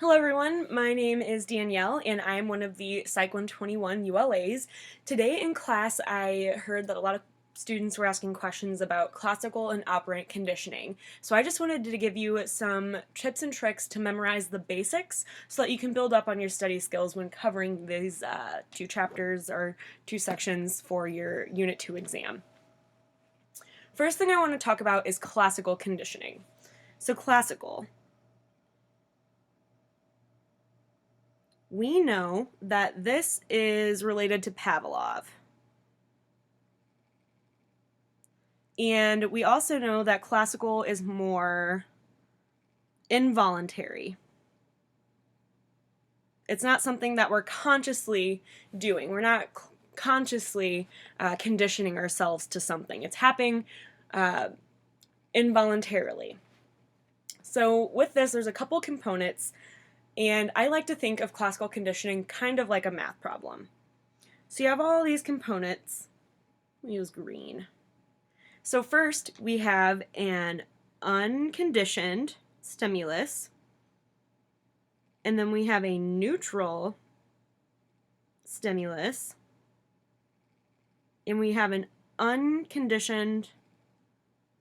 Hello everyone, my name is Danielle and I'm one of the Psych 121 ULAs. Today in class I heard that a lot of students were asking questions about classical and operant conditioning. So I just wanted to give you some tips and tricks to memorize the basics so that you can build up on your study skills when covering these two chapters or two sections for your Unit 2 exam. First thing I want to talk about is classical conditioning. So classical. We know that this is related to Pavlov. And we also know that classical is more involuntary. It's not something that we're consciously doing. We're not consciously conditioning ourselves to something. It's happening involuntarily. So with this, there's a couple components, and I like to think of classical conditioning kind of like a math problem. So you have all these components. We'll use green. So first, we have an unconditioned stimulus, and then we have a neutral stimulus, and we have an unconditioned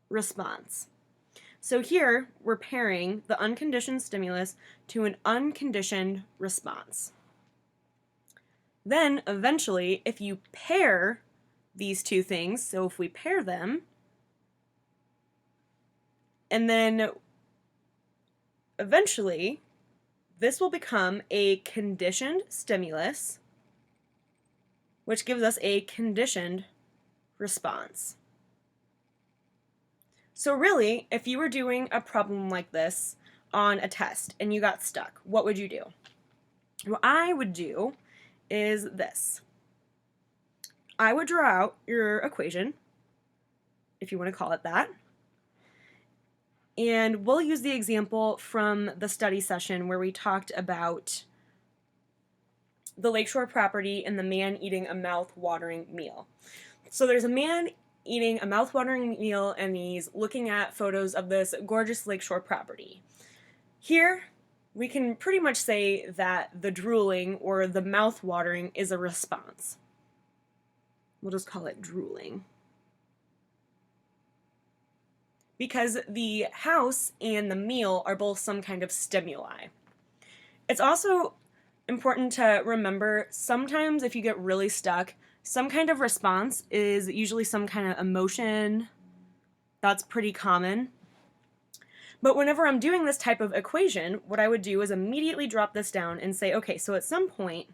response. So here, we're pairing the unconditioned stimulus to an unconditioned response. Then, eventually, if you pair these two things, so if we pair them, and then eventually, this will become a conditioned stimulus, which gives us a conditioned response. So really, if you were doing a problem like this on a test and you got stuck, what would you do? What I would do is this. I would draw out your equation, if you want to call it that, and we'll use the example from the study session where we talked about the lakeshore property and the man eating a mouth-watering meal. So there's a man eating a mouth-watering meal and he's looking at photos of this gorgeous lakeshore property. Here, we can pretty much say that the drooling or the mouth-watering is a response. We'll just call it drooling. Because the house and the meal are both some kind of stimuli. It's also important to remember sometimes if you get really stuck, some kind of response is usually some kind of emotion. That's pretty common. But whenever I'm doing this type of equation, what I would do is immediately drop this down and say, okay, so at some point,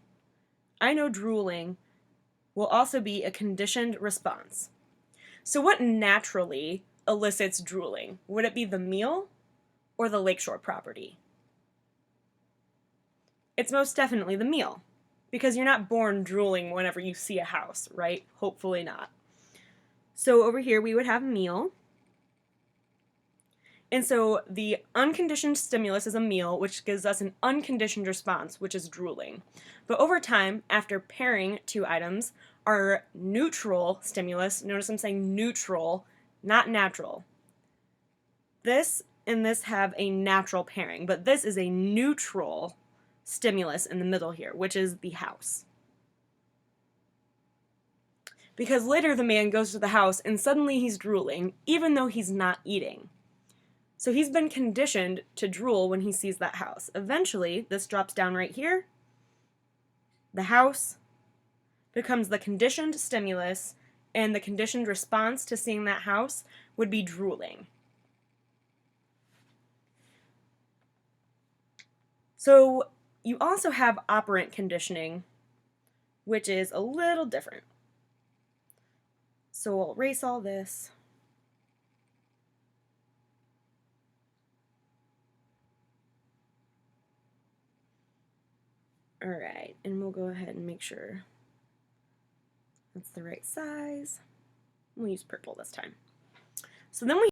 I know drooling will also be a conditioned response. So what naturally elicits drooling? Would it be the meal or the lakeshore property? It's most definitely the meal, because you're not born drooling whenever you see a house, right? Hopefully not. So over here we would have meal. And so the unconditioned stimulus is a meal, which gives us an unconditioned response, which is drooling. But over time, after pairing two items, our neutral stimulus, notice I'm saying neutral, not natural. This and this have a natural pairing, but this is a neutral stimulus in the middle here, which is the house. Because later the man goes to the house and suddenly he's drooling, even though he's not eating. So he's been conditioned to drool when he sees that house. Eventually, this drops down right here. The house becomes the conditioned stimulus, and the conditioned response to seeing that house would be drooling. So you also have operant conditioning, which is a little different. So we'll erase all this. Alright, and we'll go ahead and make sure that's the right size. We'll use purple this time. So then we